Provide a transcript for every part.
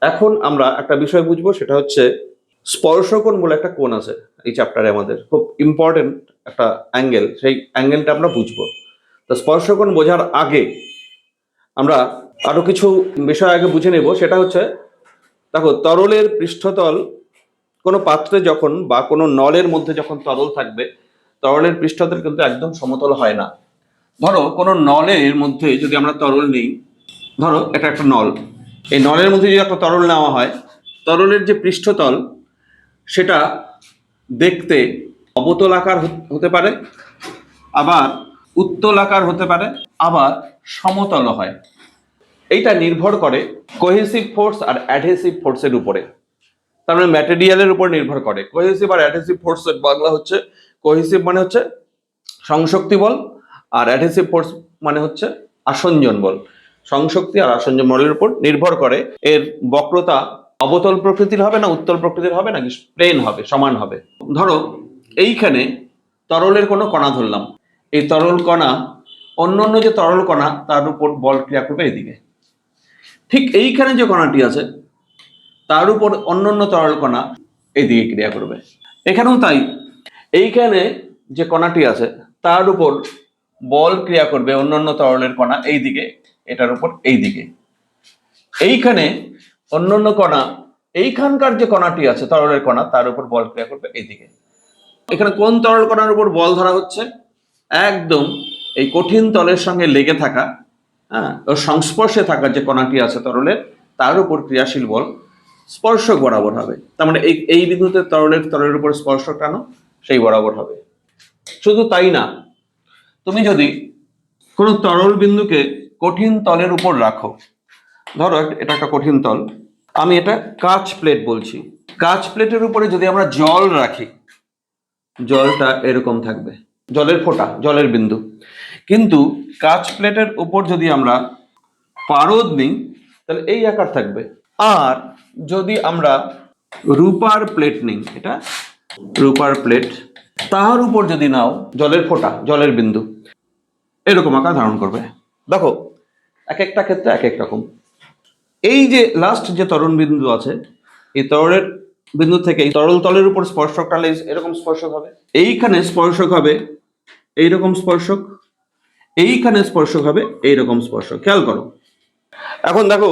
এখন আমরা একটা বিষয় বুঝবো, সেটা হচ্ছে স্পর্শকোণ বলে একটা কোণ আছে এই চ্যাপ্টারে, আমাদের খুব ইম্পর্টেন্ট একটা অ্যাঙ্গেল, সেই অ্যাঙ্গেলটা আমরা বুঝবো। তো স্পর্শকোণ বোঝার আগে আমরা আরো কিছু বিষয় আগে বুঝে নেব। সেটা হচ্ছে, দেখো, তরলের পৃষ্ঠতল কোনো পাত্রে যখন বা কোনো নলের মধ্যে যখন তরল থাকবে, তরলের পৃষ্ঠতল কিন্তু একদম সমতল হয় না। ধরো কোনো নলের মধ্যে যদি আমরা তরল নিই, ধরো এটা একটা নল, এই নলের মধ্যে যদি একটা তরল নেওয়া হয়, তরলের যে পৃষ্ঠতল সেটা দেখতে অবতলাকার হতে পারে, আবার উত্তলাকার হতে পারে, আবার সমতল হয়। এইটা নির্ভর করে কোহেসিভ ফোর্স আর অ্যাডহেসিভ ফোর্সের উপরে, তার মানে ম্যাটেরিয়ালের উপর নির্ভর করে। কোহেসিভ আর অ্যাডহেসিভ ফোর্সের বাংলা হচ্ছে, কোহেসিভ মানে হচ্ছে সংশক্তি বল, আর অ্যাডহেসিভ ফোর্স মানে হচ্ছে আসঞ্জন বল। সংশক্তি আর আসঞ্জন বলের উপর নির্ভর করে এর বক্রতা অবতল প্রকৃতির হবে না উত্তল প্রকৃতির হবে নাকি প্লেন হবে, সমান হবে। ধরো এইখানে তরলের কোনো কণা ধরলাম, এই তরল কণা অন্য যে তরল কণা তার উপর বল ক্রিয়া করবে এদিকে। ঠিক এইখানে যে কণাটি আছে তার উপর অন্য তরল কণা এদিকে ক্রিয়া করবে। এখানেও তাই, এইখানে যে কণাটি আছে তার উপর বল ক্রিয়া করবে অন্য তরলের কণা এইদিকে, এটার উপর এইদিকে। এইখানে অন্য কণা, এইখানকার যে কণাটি আছে তরলের কণা তার উপর বল ক্রিয়া করবে এইদিকে। এখানে কোন তরল কণার উপর বল ধরা হচ্ছে? একদম এই কঠিন তলের সঙ্গে লেগে থাকা, ওর সংস্পর্শে থাকা যে কণাটি আছে তরলের, তার উপর ক্রিয়াশীল বল স্পর্শক বরাবর হবে। তার মানে এই বিন্দুতে তরলের উপর স্পর্শক টানো, সেই বরাবর হবে। শুধু তাই না, তুমি যদি কোনো তরল বিন্দুকে কঠিন তলের উপর রাখো, ধরো এটা একটা কঠিন তল, আমি এটা কাঁচ প্লেট বলছি, কাঁচ প্লেটের উপরে যদি আমরা জল রাখি, জলটা এরকম থাকবে, জলের ফোঁটা, জলের বিন্দু। কিন্তু কাঁচ প্লেটের উপর যদি আমরা পারদ নিই তাহলে এই আকার থাকবে। আর যদি আমরা রূপার প্লেট নিই, এটা রূপার প্লেট, তার উপর যদি নাও জলের ফোঁটা, জলের বিন্দু, এরকম আকার ধারণ করবে। দেখো এক একটা ক্ষেত্রে এক এক রকম। এই যে লাস্ট যে তরল বিন্দু আছে, এই তরলের বিন্দু থেকে এই তরল তলের উপর স্পর্শক টানলে এরকম স্পর্শক হবে, এইখানে স্পর্শক হবে এইরকম স্পর্শক, এইখানে স্পর্শক হবে এইরকম স্পর্শক। খেয়াল করো। এখন দেখো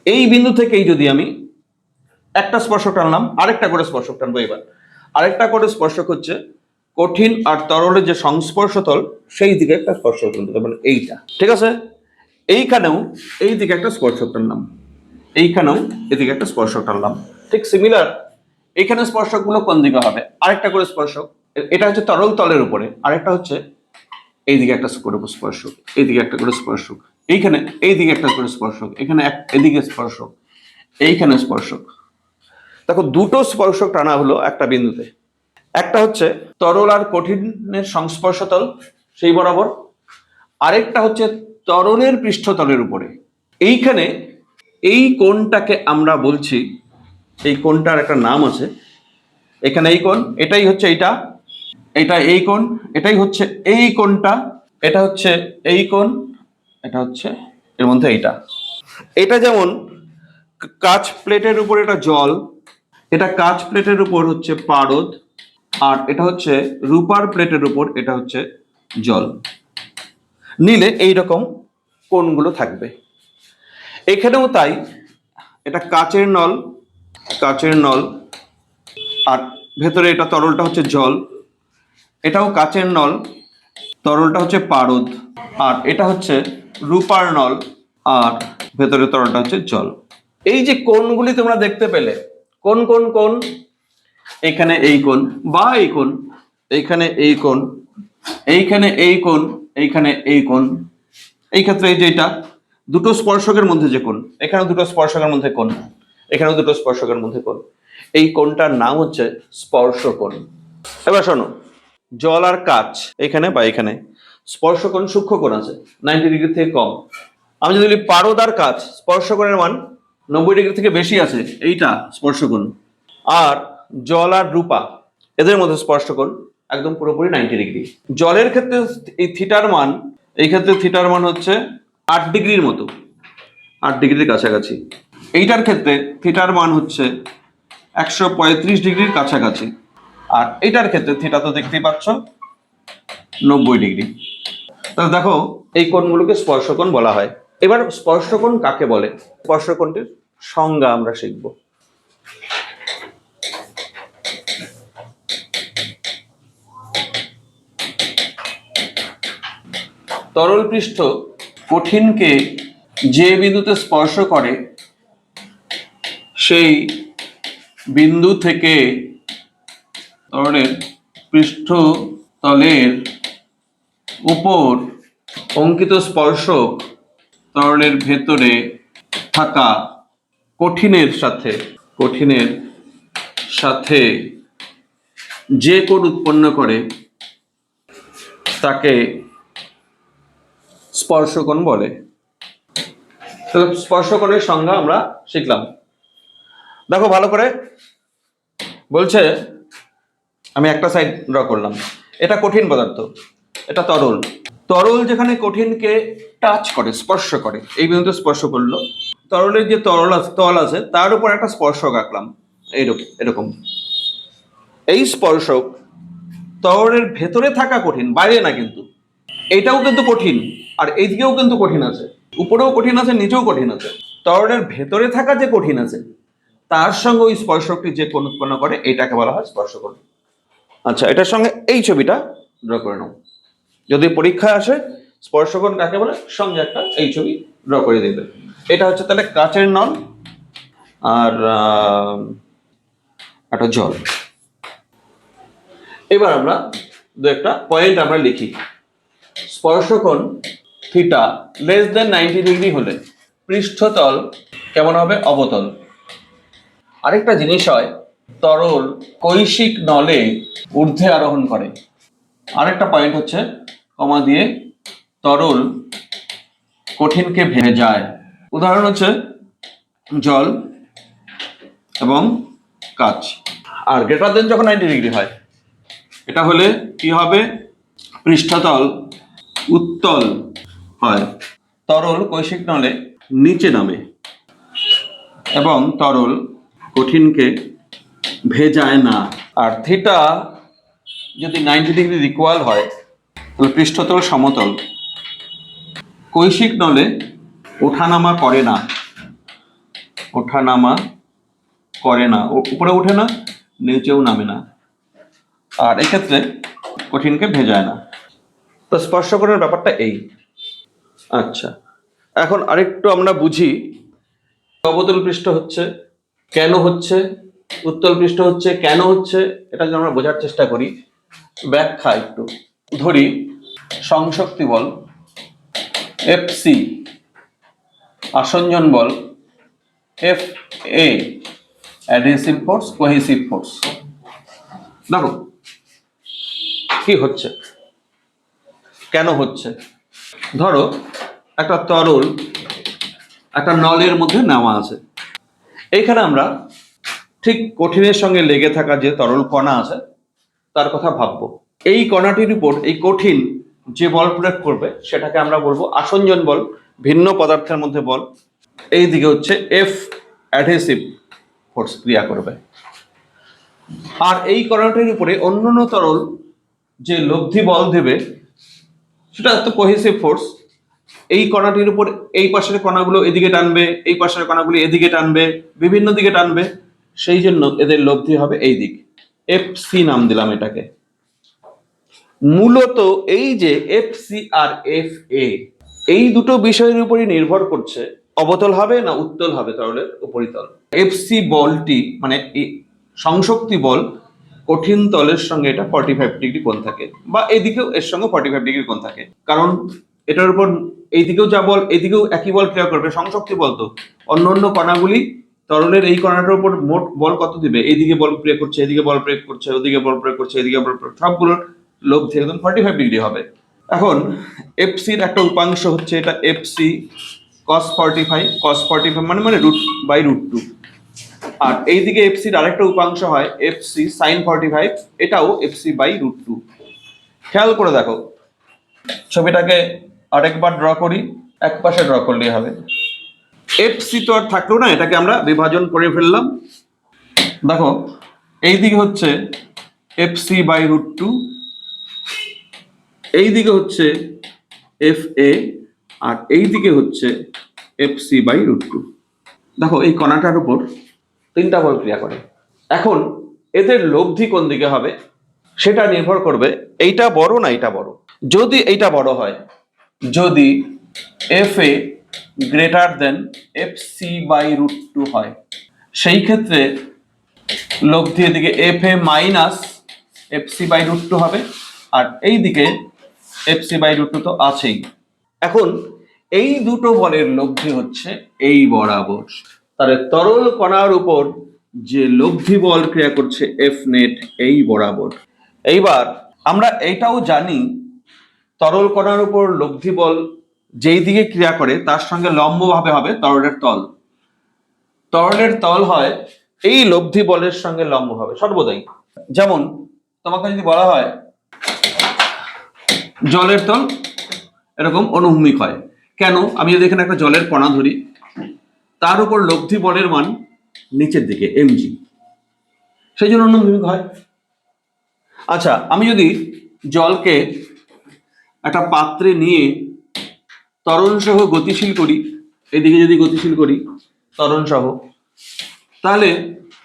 এই বিন্দু থেকেই যদি আমি একটা স্পর্শক টানলাম, আরেকটা করে স্পর্শক টানবো। এবার আরেকটা করে স্পর্শক হচ্ছে কঠিন আর তরলের যে সংস্পর্শ তল, সেই দিকে একটা স্পর্শক টানবো, মানে এইটা। ঠিক আছে? এইখানেও এই দিকে একটা স্পর্শক টানলাম, এইখানেও এদিকে একটা স্পর্শক টানলাম। ঠিক সিমিলার এইখানে স্পর্শকগুলো কোন দিকে হবে? আরেকটা করে স্পর্শক, এটা হচ্ছে তরল তলের উপরে, আরেকটা হচ্ছে এইদিকে একটা করে স্পর্শক, এইদিকে একটা করে স্পর্শক, এইখানে এইদিকে একটা করে স্পর্শক, এখানে এদিকে স্পর্শক, এইখানে স্পর্শক। দেখো দুটো স্পর্শক টানা হলো একটা বিন্দুতে, একটা হচ্ছে তরল আর কঠিনের সংস্পর্শতল সেই বরাবর, আরেকটা হচ্ছে তরলের পৃষ্ঠতলের উপরে। এইখানে এই কোণটাকে আমরা বলছি, এই কোণটার একটা নাম আছে। এখানে এই কোণ, এটাই হচ্ছে এইটা, এটা এই কোণ, এটাই হচ্ছে এই কোণটা, এটা হচ্ছে এই কোণ, এটা হচ্ছে এর মধ্যে এইটা। এটা যেমন কাঁচ প্লেটের উপর এটা জল, এটা কাঁচ প্লেটের উপর হচ্ছে পারদ, আর এটা হচ্ছে রূপার প্লেটের উপর এটা হচ্ছে জল। নিলে এইরকম কোণগুলো থাকবে। এখানেও তাই, এটা কাচের নল, কাচের নল, আর ভেতরে এটা তরলটা হচ্ছে জল, এটাও কাচের নল, তরলটা হচ্ছে পারদ, আর এটা হচ্ছে রূপার নল, আর ভেতরে তরলটা হচ্ছে জল। এই যে কোণগুলি তোমরা দেখতে পেলে, কোন কোন কোণ? এখানে এই কোণ বা এই কোণ, এইখানে এই কোণ, এইখানে এই কোণ, এইখানে এই কোণ। এই ক্ষেত্রে এই যে এটা দুটো স্পর্শকের মধ্যে যে কোণ, এখানে দুটো স্পর্শকের মধ্যে কোণ, এখানেও দুটো স্পর্শকের মধ্যে কোণ, এই কোণটার নাম হচ্ছে স্পর্শকোণ। এবার শোনো, জল আর কাঁচ এখানে বা এখানে স্পর্শকোণ সূক্ষ্ম কোণ আছে 90 ডিগ্রি থেকে কম। আমি যদি বলি পারদ আর কাঁচ স্পর্শকোণের মান 90 ডিগ্রি থেকে বেশি আছে, এইটা স্পর্শকোণ। আর জল আর রূপা এদের মধ্যে স্পর্শকোণ একদম পুরোপুরি 90 ডিগ্রি। জলের ক্ষেত্রে এই থিটার মান, এই ক্ষেত্রে থিটার মান হচ্ছে 8 ডিগ্রির মতো, 8 ডিগ্রির কাছাকাছি। এইটার ক্ষেত্রে থিটার মান হচ্ছে 135 ডিগ্রির কাছাকাছি, আর এটার ক্ষেত্রে থিটা তো দেখতেই পাচ্ছ 90 ডিগ্রি। তাহলে দেখো এই কোণগুলোকে স্পর্শকোণ বলা হয়। এবার স্পর্শকোণ কাকে বলে, স্পর্শকোণটির সংজ্ঞা আমরা শিখব। তরল পৃষ্ঠ কঠিনকে যে বিন্দুতে স্পর্শ করে সেই বিন্দু থেকে তরলের পৃষ্ঠতলের উপর অঙ্কিত স্পর্শক তরলের ভেতরে থাকা কঠিনের সাথে যে কোণ উৎপন্ন করে তাকে স্পর্শকোণ বলে। তো স্পর্শকোণের সংজ্ঞা আমরা শিখলাম। দেখো ভালো করে বলছে, আমি একটা সাইড ড্র করলাম, এটা কঠিন পদার্থ, এটা তরল। তরল যেখানে কঠিনকে টাচ করে, স্পর্শ করে, এই বিন্দুতে স্পর্শ করলো, তরলের যে তল আছে তার উপর একটা স্পর্শক আঁকলাম এরকম। এই স্পর্শক তরলের ভেতরে থাকা কঠিন, বাইরে না কিন্তু, এটাও কিন্তু কঠিন, আর এইদিকেও কিন্তু কঠিন আছে, উপরেও কঠিন আছে, নিচেও কঠিন আছে। তরলের ভেতরে থাকা যে কঠিন আছে তার সঙ্গে ওই স্পর্শকটি যে কোণ উৎপন্ন করে এটাকে বলা হয় স্পর্শকোণ। আচ্ছা, এটার সঙ্গে এই ছবিটা ড্র করে নাও, যদি পরীক্ষায় আসে স্পর্শকোণ কাকে বলে সঙ্গে একটা এই ছবি ড্র করে দেবে। এটা হচ্ছে তাহলে কাচের নল আর একটা জল। এবার আমরা দু একটা পয়েন্ট আমরা লিখি। স্পর্শকোণ থিটা লেস দেন 90 ডিগ্রি হলে পৃষ্ঠতল কেমন হবে, অবতল। আরেকটা জিনিস হয়, তরল কৈশিক নলে ঊর্ধ্বে আরোহণ করে। আরেকটা পয়েন্ট হচ্ছে কমা দিয়ে তরল কঠিনকে ভেজায়। উদাহরণ হচ্ছে জল এবং কাচ। আর গ্রেটার দেন যখন 90 ডিগ্রি হয়, এটা হলে কি হবে, পৃষ্ঠতল উত্তল হয়, তরল কৈশিক নলে নিচে নামে এবং তরল কঠিনকে ভেজায় না। আর থিটা যদি 90 ডিগ্রি ইকুয়াল হয় তাহলে পৃষ্ঠতল সমতল, কৈশিক নলে ওঠানামা করে না, উপরে ওঠে না, নিচেও নামে না, আর এক্ষেত্রে কঠিনকে ভেজায় না। তো স্পর্শকোণের ব্যাপারটা এই। আচ্ছা, এখন আরেকটু আমরা বুঝি, অবতল পৃষ্ঠ হচ্ছে কেন হচ্ছে, উত্তল পৃষ্ঠ হচ্ছে কেন হচ্ছে, এটা যদি আমরা বোঝার চেষ্টা করি, ব্যাখ্যা একটু ধরি। সংশক্তি বল এফসি, আসঞ্জন বল F A, adhesive force, cohesive force. দেখো কি হচ্ছে, কেন হচ্ছে। ধরো একটা তরল একটা নলের মধ্যে নেওয়া আছে, এইখানে আমরা ঠিক কঠিনের সঙ্গে লেগে থাকা যে তরল কণা আছে তার কথা ভাববো। এই কণাটির উপর এই কঠিন যে বল প্রয়োগ করবে সেটাকে আমরা বলবো আসঞ্জন বল, ভিন্ন পদার্থের মধ্যে বল। এই দিকে হচ্ছে এফ, অ্যাডহেসিভ ফোর্স ক্রিয়া করবে। আর এই কণাটির উপরে অন্যান্য তরল যে লব্ধি বল দেবে সেটা তো কোহেসিভ ফোর্স। এই কণাটির উপর এই পাশের কণাগুলো এদিকে টানবে, এই পাশের কণাগুলো এদিকে টানবে, বিভিন্ন দিকে টানবে, সেই জন্য এদের লব্ধি হবে এই দিক, এফ সি নাম দিলাম এটাকে। মূলত এই যে এফ সি আর এফ এ, এই দুটো বিষয়ের উপরই নির্ভর করছে অবতল হবে না উত্তল হবে তরলের উপরিতল। এফ সি বলটি মানে সংশক্তি বল, কঠিন তলের সঙ্গে এটা 45 ডিগ্রি কোণ থাকে, বা এদিকেও এর সঙ্গে 45 ডিগ্রি কোণ থাকে, কারণ এটার উপর এইদিকেও যা বল এদিকেও একই বল ক্রিয়া করবে, সংশক্তি বল তো। অন্য অন্য কণাগুলি তরলের এই কণাটার উপর মোট বল কত দিবে, এইদিকে বল প্রয়োগ করছে, এদিকে বল প্রয়োগ করছে, ওদিকে বল প্রয়োগ করছে, এদিকে বল প্রয়োগ, সবগুলোর লব্ধি একদম 45 ডিগ্রি হবে। এখন এফসির একটা উপাংশ হচ্ছে এটা এফসি cos 45, cos 45 মানে √2। আর এইদিকে এফসির আরেকটা উপাংশ হয় এফসি sin 45, এটাও এফসি √2। খেয়াল করে দেখো, ছবিটাকে আরেকবার ড্র করি, এক পাশে ড্র করলেই হবে। এফ সি তো আর থাকলো না, এটাকে আমরা বিভাজন করে ফেললাম। দেখো এইদিকে হচ্ছে F C by root two, এইদিকে হচ্ছে এফ এ, আর এইদিকে হচ্ছে F C by root two. দেখো এই কণাটার উপর তিনটা বল ক্রিয়া করে। এখন এদের লব্ধি কোন দিকে হবে সেটা নির্ভর করবে এইটা বড় না এইটা বড়। যদি এইটা বড় হয়, যদি F A greater than F C by root two হয়, সেই ক্ষেত্রে লব্ধি এদিকে F A minus F C by root two হবে, আর এইদিকে F C by root two তো আছেই। এখন এই দুটো বলের লব্ধি হচ্ছে এই বরাবর, তাহলে তরল কণার উপর যে লব্ধি বল ক্রিয়া করছে এফ নেট এই বরাবর। এইবার আমরা এইটাও জানি তরল কণার উপর লব্ধি বল যেই দিকে ক্রিয়া করে তার সঙ্গে লম্বভাবে হবে তরলের তল। তরলের তল হয় এই লব্ধি বলের সঙ্গে লম্ব হবে সর্বদাই। যেমন তোমাকে যদি বলা হয় জলের তল এরকম অনুভূমিক হয়, কেন? আমি যদি এখানে একটা জলের কণা ধরি, তার উপর লব্ধি বলের মান নিচের দিকে এমজি, সেই জন্য অনুভূমিক হয়। আচ্ছা, আমি যদি জলকে একটা পাত্রে নিয়ে ত্বরণ সহ গতিশীল করি, এদিকে যদি গতিশীল করি ত্বরণ সহ, তাহলে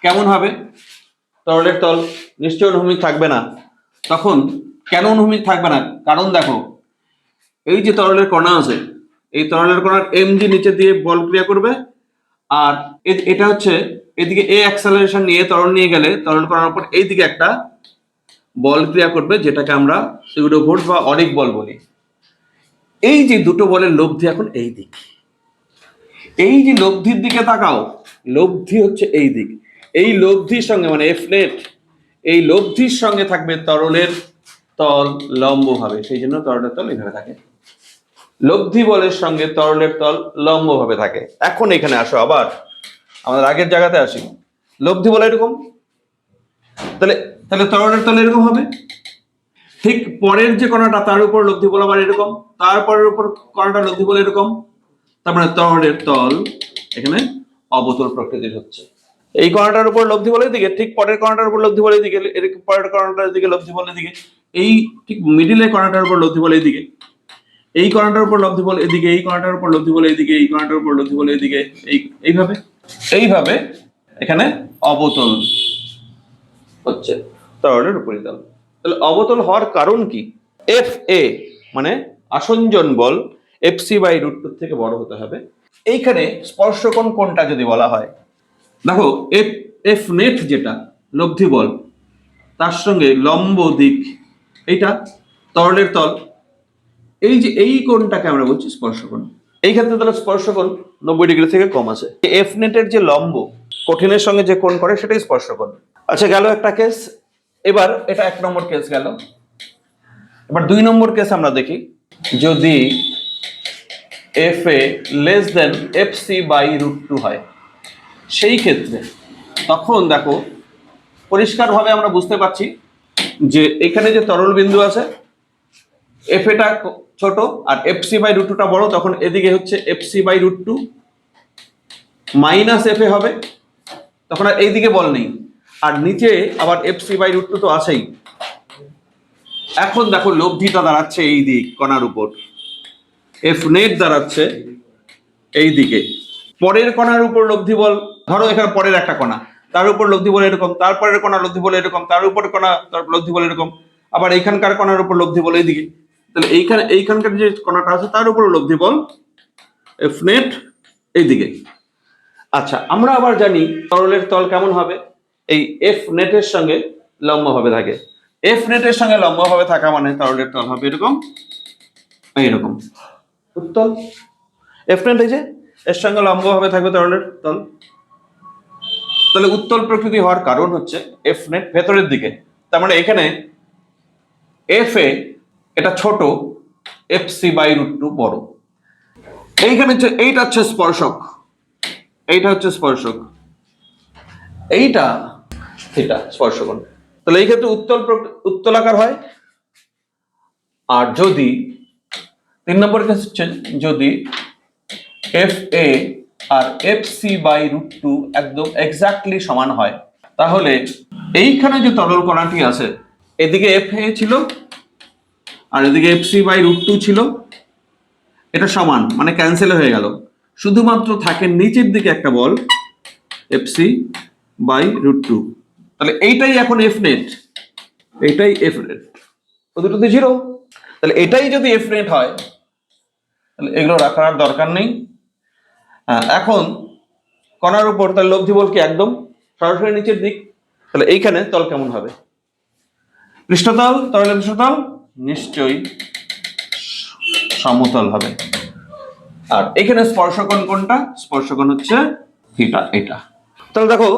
কেমন হবে? তরলের তল নিশ্চয় অনুভূমিক থাকবে না। তখন কেন অনুভূমিক থাকবে না? কারণ দেখো এই যে তরলের কণা আছে, এই তরলের কণার এমজি নিচে দিয়ে বল ক্রিয়া করবে, আর এটা হচ্ছে এদিকে এ অ্যাক্সেলারেশন নিয়ে ত্বরণ নিয়ে গেলে তরল কণার উপর এইদিকে একটা বল ক্রিয়া করবে, যেটাকে আমরা সিউডো ফোর্স বা অরিক বল বলি। এই যে দুটো বলের লব্ধি এখন এই দিক, এই যে লব্ধির দিকে তাকাও, লব্ধি হচ্ছে এই দিক, এই লব্ধির সঙ্গে মানে এফ নেট, এই লব্ধির সঙ্গে থাকবে তরলের তল লম্বভাবে, সেই জন্য তরলের তল এইভাবে থাকে। লব্ধি বলের সঙ্গে তরলের তল লম্বভাবে থাকে। এখন এখানে আসো, আবার আমাদের আগের জায়গাতে আসি। লব্ধি বল এরকম, তাহলে তাহলে তরলের তল এরকম হবে। ঠিক পরের যে কণাটা তার উপর লব্ধি বল আবার এরকম, তারপরের উপর কণাটা লব্ধি বল এরকম, তার মানে তরলের তল এখানে অবতল প্রকৃতির হচ্ছে। এই কণাটার উপর লব্ধি বলের দিকে, ঠিক পরের কণাটার উপর লব্ধি বলের দিকে, এরকম পরের কণাটার দিকে লব্ধি বলের দিকে, এই ঠিক মিডিলে কণাটার উপর লব্ধি বলের দিকে, এই কণাটার উপর লব্ধি বল এদিকে, এই কণাটার উপর লব্ধি বল এদিকে, এই কণাটার উপর লব্ধি বল এদিকে, এইভাবে এইভাবে এখানে অবতল হচ্ছে তরলের উপরিতল। তাহলে অবতল হওয়ার কারণ কি? এফ এ মানে আসঞ্জন বল F C by root two থেকে বড় হতে হবে। এইখানে স্পর্শকোণ কোনটা যদি বলা হয়, দেখো এফ এফ নেট যেটা লব্ধি বল, তার সঙ্গে লম্ব দিক এইটা তরলের তল, এই যে এই কোণটাকে আমরা বলছি স্পর্শকোণ। এই ক্ষেত্রে তাহলে স্পর্শকোণ 90 ডিগ্রি থেকে কম আছে। এফ নেটের যে লম্ব কঠিনের সঙ্গে যে কোণ করে সেটাই স্পর্শকোণ। আচ্ছা, গেল একটা কেস। এবার এটা 1 নম্বর কেস গেল। এবার 2 নম্বর কেস আমরা দেখি। যদি F A less than F C by root two হয়, সেই ক্ষেত্রে তখন দেখো পরিষ্কারভাবে আমরা বুঝতে পারছি যে এখানে যে তরল বিন্দু আছে এফ এটা ছোট আর এফ সি বাই রুট টুটা বড়, তখন এদিকে হচ্ছে F C by root two minus F A হবে, তখন আর এইদিকে বল নেই, আর নিচে আবার F C by root two তো আছেই। এখন দেখো লব্ধিটা দাঁড়াচ্ছে এই দিক কণার উপর, এফ নেট দাঁড়াচ্ছে এই দিকে। পরের কণার উপর লব্ধি বল, ধরো এখানে পরের একটা কণা, তার উপর লব্ধি বল এরকম, তারপরের কণা লব্ধি বল এরকম, তার উপর কণা তার লব্ধি বল এরকম, আবার এইখানকার কণার উপর লব্ধি বল এইদিকে। তাহলে এইখানকার যে কণাটা আছে তার উপর লব্ধি বল এফ নেট এইদিকে। আচ্ছা, আমরা আবার জানি তরলের তল কেমন হবে, এই এফ নেটের সঙ্গে লম্বভাবে থাকে। এফ নেটের সঙ্গে লম্বভাবে থাকা মানে তরলের তল হবে এরকম, এইরকম উত্তল। এফ নেট এই যে এর সঙ্গে লম্বভাবে থাকবে তরলের তল, তাহলে উত্তল প্রকৃতি হওয়ার কারণ হচ্ছে এফ নেট ভেতরের দিকে। তার মানে এখানে এফ এ এটা ছোট, F C by root two বড়। এইখানে এইটা হচ্ছে স্পর্শক, এইটা হচ্ছে স্পর্শক, এইটা থিটা স্পর্শকোণ। তাহলে এই ক্ষেত্রে উত্তলাকার হয়। আর যদি 3 নম্বর কেস হচ্ছে যদি এফ এ আর FC বাই √2 একদম এক্স্যাক্টলি সমান হয়, তাহলে এইখানে যে তরল কণাটি আছে এদিকে FA ছিল আর এদিকে FC বাই √2 ছিল, এটা সমান মানে ক্যান্সেল হয়ে গেল, শুধুমাত্র থাকে নিচের দিকে একটা বল FC বাই √2। তাহলে এইটাই এখন F নেট, এইটাই F নেট, ও দুটোতে জিরো। তাহলে এটাই যদি F নেট হয় তাহলে এগুলো রাখার দরকার নেই। এখন কণার উপর তাহলে লব্ধি বল কি একদম সরাসরি নিচের দিক, তাহলে এইখানে তল কেমন হবে? পৃষ্ঠতল, তরলের পৃষ্ঠতল নিশ্চয়ই সমতল হবে। আর এখানে স্পর্শকোণ কোনটা? স্পর্শকোণ হচ্ছে থিটা, এটা। তাহলে দেখো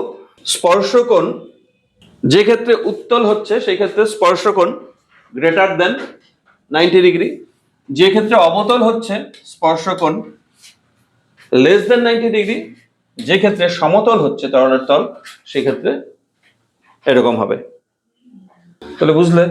স্পর্শকোণ যে ক্ষেত্রে উত্তল হচ্ছে সেই ক্ষেত্রে স্পর্শকোণ গ্রেটার দেন 90 ডিগ্রি, যে ক্ষেত্রে অবতল হচ্ছে স্পর্শকোণ লেস দেন 90 ডিগ্রি, যে ক্ষেত্রে সমতল হচ্ছে তরলের তল সেই ক্ষেত্রে এরকম হবে। তাহলে বুঝলে?